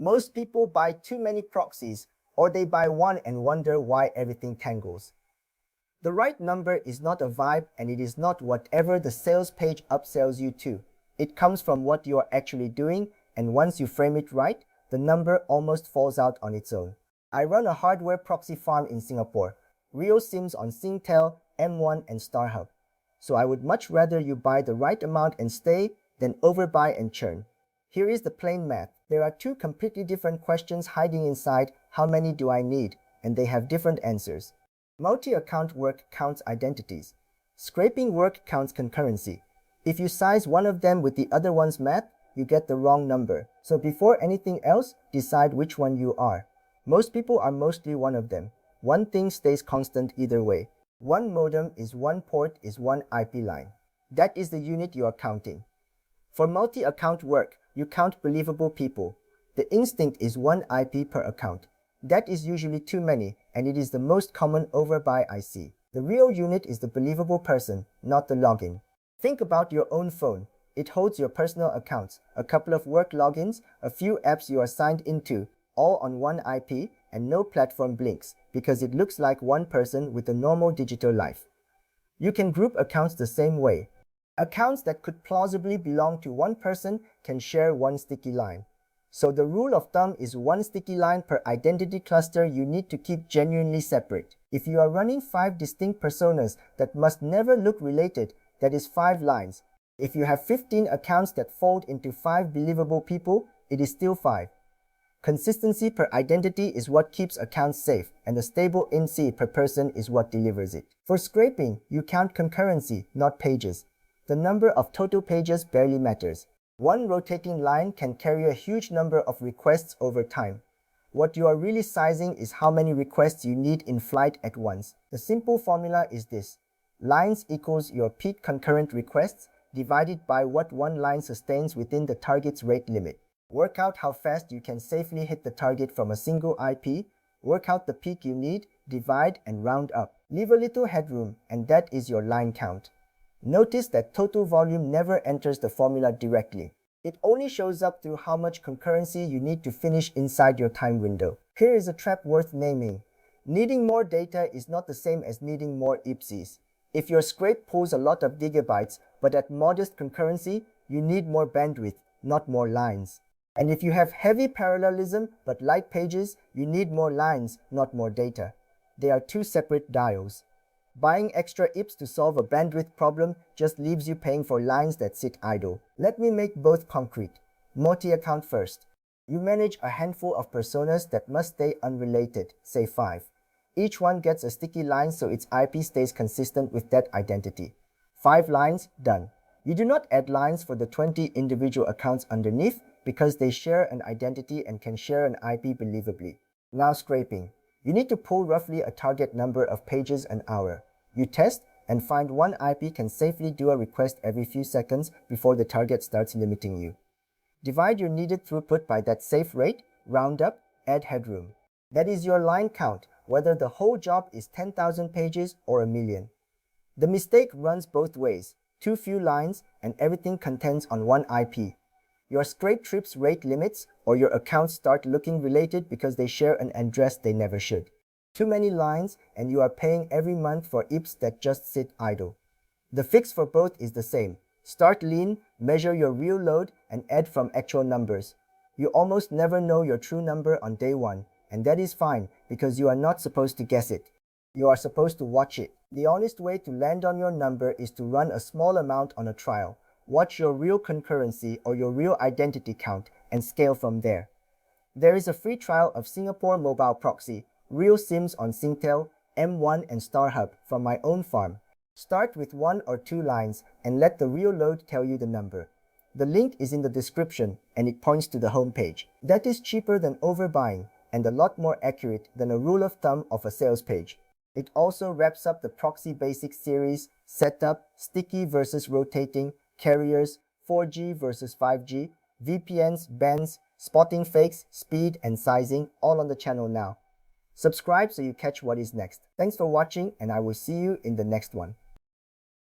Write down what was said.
Most people buy too many proxies, or they buy one and wonder why everything tangles. The right number is not a vibe, and it is not whatever the sales page upsells you to. It comes from what you are actually doing, and once you frame it right, the number almost falls out on its own. I run a hardware proxy farm in Singapore, real SIMs on Singtel, M1 and StarHub. So I would much rather you buy the right amount and stay than overbuy and churn. Here is the plain math. There are two completely different questions hiding inside how many do I need, and they have different answers. Multi-account work counts identities. Scraping work counts concurrency. If you size one of them with the other one's math, you get the wrong number. So before anything else, decide which one you are. Most people are mostly one of them. One thing stays constant either way. One modem is one port is one IP line. That is the unit you are counting. For multi-account work, you count believable people. The instinct is one IP per account. That is usually too many, and it is the most common overbuy I see. The real unit is the believable person, not the login. Think about your own phone. It holds your personal accounts, a couple of work logins, a few apps you are signed into, all on one IP, and no platform blinks, because it looks like one person with a normal digital life. You can group accounts the same way. Accounts that could plausibly belong to one person can share one sticky line. So the rule of thumb is one sticky line per identity cluster you need to keep genuinely separate. If you are running 5 distinct personas that must never look related, that is 5 lines. If you have 15 accounts that fold into 5 believable people, it is still 5. Consistency per identity is what keeps accounts safe, and the stable INC per person is what delivers it. For scraping, you count concurrency, not pages. The number of total pages barely matters. One rotating line can carry a huge number of requests over time. What you are really sizing is how many requests you need in flight at once. The simple formula is this. Lines equals your peak concurrent requests divided by what one line sustains within the target's rate limit. Work out how fast you can safely hit the target from a single IP, work out the peak you need, divide and round up. Leave a little headroom, and that is your line count. Notice that total volume never enters the formula directly. It only shows up through how much concurrency you need to finish inside your time window. Here is a trap worth naming. Needing more data is not the same as needing more IPSIs. If your scrape pulls a lot of gigabytes, but at modest concurrency, you need more bandwidth, not more lines. And if you have heavy parallelism but light pages, you need more lines, not more data. They are two separate dials. Buying extra IPS to solve a bandwidth problem just leaves you paying for lines that sit idle. Let me make both concrete. Multi-account first. You manage a handful of personas that must stay unrelated, say 5. Each one gets a sticky line so its IP stays consistent with that identity. 5 lines, done. You do not add lines for the 20 individual accounts underneath because they share an identity and can share an IP believably. Now scraping. You need to pull roughly a target number of pages an hour. You test and find one IP can safely do a request every few seconds before the target starts limiting you. Divide your needed throughput by that safe rate, round up, add headroom. That is your line count, whether the whole job is 10,000 pages or a million. The mistake runs both ways. Too few lines and everything contends on one IP. Your scrape trips rate limits, or your accounts start looking related because they share an address they never should. Too many lines and you are paying every month for IPS that just sit idle. The fix for both is the same. Start lean, measure your real load, and add from actual numbers. You almost never know your true number on day one, and that is fine because you are not supposed to guess it. You are supposed to watch it. The honest way to land on your number is to run a small amount on a trial. Watch your real concurrency or your real identity count and scale from there. There is a free trial of Singapore Mobile Proxy, real SIMs on Singtel, M1 and StarHub from my own farm. Start with 1 or 2 lines and let the real load tell you the number. The link is in the description and it points to the home page. That is cheaper than overbuying and a lot more accurate than a rule of thumb of a sales page. It also wraps up the Proxy Basics series, setup, sticky versus rotating, carriers, 4G versus 5G, VPNs, bands, spotting fakes, speed and sizing, all on the channel now. Subscribe so you catch what is next. Thanks for watching and I will see you in the next one.